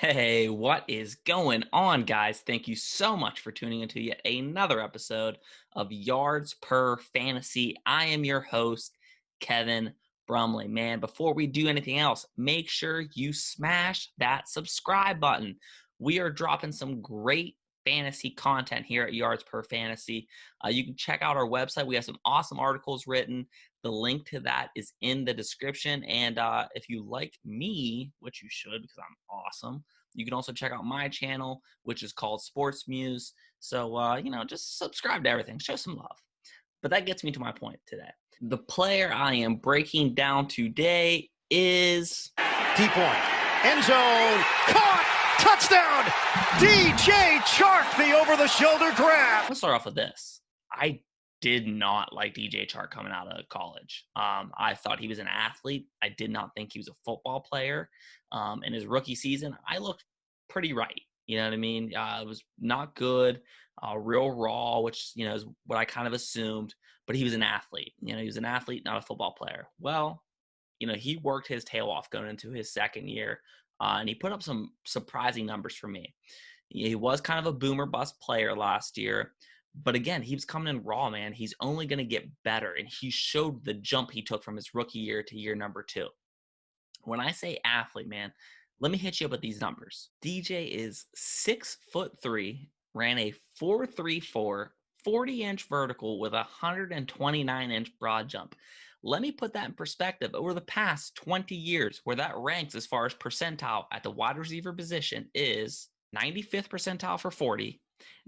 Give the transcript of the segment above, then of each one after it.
Hey, what is going on, guys? Thank you so much for tuning into yet another episode of Yards Per Fantasy. I am your host, Kevin Brumley. Man, before we do anything else, make sure you smash that subscribe button. We are dropping some great fantasy content here at Yards Per Fantasy. You can check out our website. We have some awesome articles written. The link to that is in the description. And if you like me, which you should because I'm awesome, you can also check out my channel, which is called Sports Muse. So, just subscribe to everything. Show some love. But that gets me to my point today. The player I am breaking down today is... Deep point. End zone. Caught. Touchdown. DJ Chark, the over-the-shoulder grab. Let's start off with this. I did not like DJ Chark coming out of college. I thought he was an athlete. I did not think he was a football player. In his rookie season, I looked pretty right. You know what I mean? It was not good, real raw, which, is what I kind of assumed. But he was an athlete. He was an athlete, not a football player. Well, he worked his tail off going into his second year, and he put up some surprising numbers for me. He was kind of a boomer bust player last year. But again, he was coming in raw, man. He's only going to get better. And he showed the jump he took from his rookie year to year number 2. When I say athlete, man, let me hit you up with these numbers. DJ is 6'3", ran a 4.34, 40-inch vertical with a 129-inch broad jump. Let me put that in perspective. Over the past 20 years, where that ranks as far as percentile at the wide receiver position is 95th percentile for 40,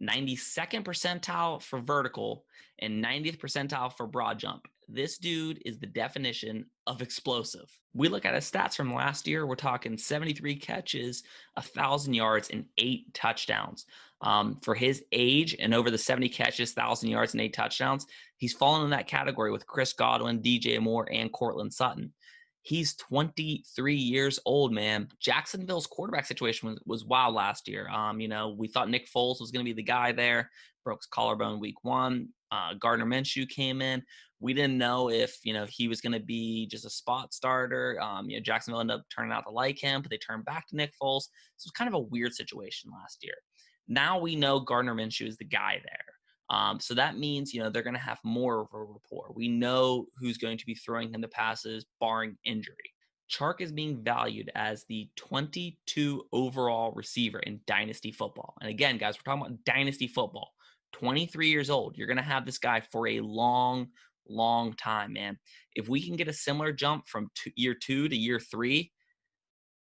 92nd percentile for vertical, and 90th percentile for broad jump. This dude is the definition of explosive. We look at his stats from last year. We're talking 73 catches, 1,000 yards, and 8 touchdowns. For his age and over the 70 catches, 1,000 yards, and 8 touchdowns, he's fallen in that category with Chris Godwin, DJ Moore, and Cortland Sutton. He's 23 years old, man. Jacksonville's quarterback situation was wild last year. We thought Nick Foles was going to be the guy there. Broke his collarbone week 1. Gardner Minshew came in. We didn't know if, he was going to be just a spot starter. Jacksonville ended up turning out to like him, but they turned back to Nick Foles. So it was kind of a weird situation last year. Now we know Gardner Minshew is the guy there. So that means, they're going to have more of a rapport. We know who's going to be throwing him the passes, barring injury. Chark is being valued as the 22 overall receiver in Dynasty football. And again, guys, we're talking about Dynasty football. 23 years old. You're going to have this guy for a long time, man. If we can get a similar jump from year 2 to year 3,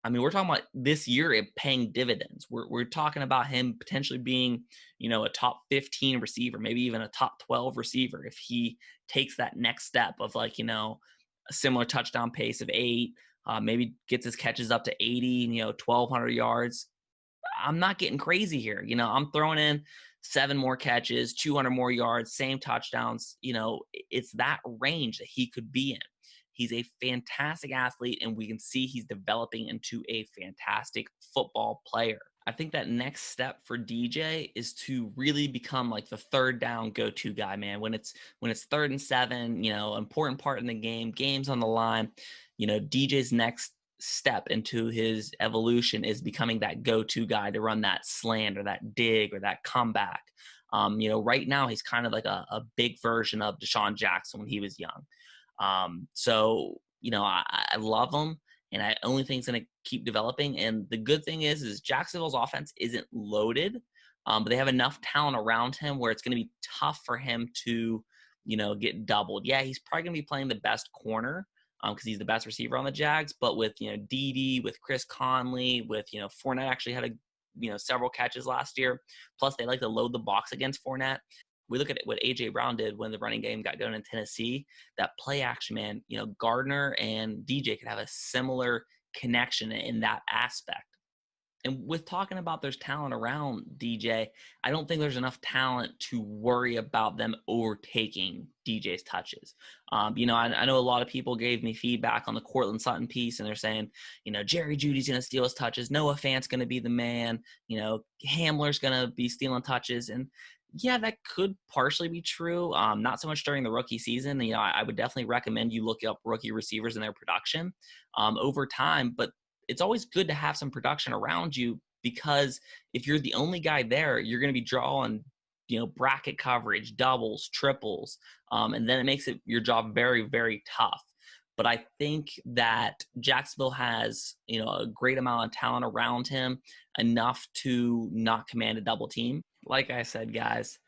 we're talking about this year paying dividends. We're talking about him potentially being, a top 15 receiver, maybe even a top 12 receiver if he takes that next step of a similar touchdown pace of 8, maybe gets his catches up to 80, 1,200 yards. I'm not getting crazy here. I'm throwing in 7 more catches, 200 more yards, same touchdowns. It's that range that he could be in. He's a fantastic athlete, and we can see he's developing into a fantastic football player. I think that next step for DJ is to really become the third down go-to guy, man. When it's 3rd and 7, important part in the game, game's on the line. DJ's next step into his evolution is becoming that go-to guy to run that slant or that dig or that comeback. Right now he's kind of like a big version of Deshaun Jackson when he was young. I love him, and I only think it's going to keep developing. And the good thing is Jacksonville's offense isn't loaded, but they have enough talent around him where it's going to be tough for him to, get doubled. Yeah, he's probably going to be playing the best corner because he's the best receiver on the Jags. But with, Dede, with Chris Conley, with, Fournette actually had several catches last year. Plus, they like to load the box against Fournette. We look at what A.J. Brown did when the running game got going in Tennessee. That play action, man, Gardner and DJ could have a similar connection in that aspect. And with talking about there's talent around DJ, I don't think there's enough talent to worry about them overtaking DJ's touches. I know a lot of people gave me feedback on the Cortland Sutton piece, and they're saying, Jerry Jeudy's going to steal his touches. Noah Fant's going to be the man. Hamler's going to be stealing touches. And yeah, that could partially be true. Not so much during the rookie season. I would definitely recommend you look up rookie receivers and their production over time. But it's always good to have some production around you, because if you're the only guy there, you're going to be drawing, bracket coverage, doubles, triples, and then it makes your job very, very tough. But I think that Jacksonville has, a great amount of talent around him, enough to not command a double team. Like I said, guys,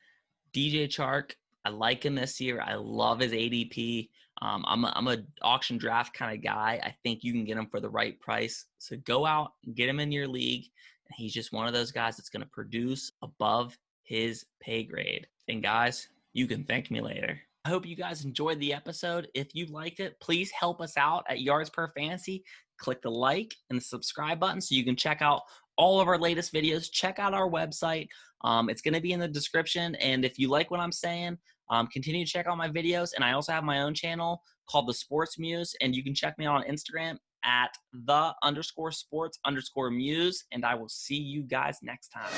DJ Chark, I like him this year. I love his ADP. I'm a auction draft kind of guy. I think you can get him for the right price. So go out and get him in your league. And he's just one of those guys that's going to produce above his pay grade. And guys, you can thank me later. I hope you guys enjoyed the episode. If you liked it, please help us out at Yards Per Fantasy. Click the like and the subscribe button so you can check out all of our latest videos. Check out our website. It's going to be in the description. And if you like what I'm saying, continue to check out my videos. And I also have my own channel called The Sports Muse. And you can check me out on Instagram at _sports_muse. And I will see you guys next time.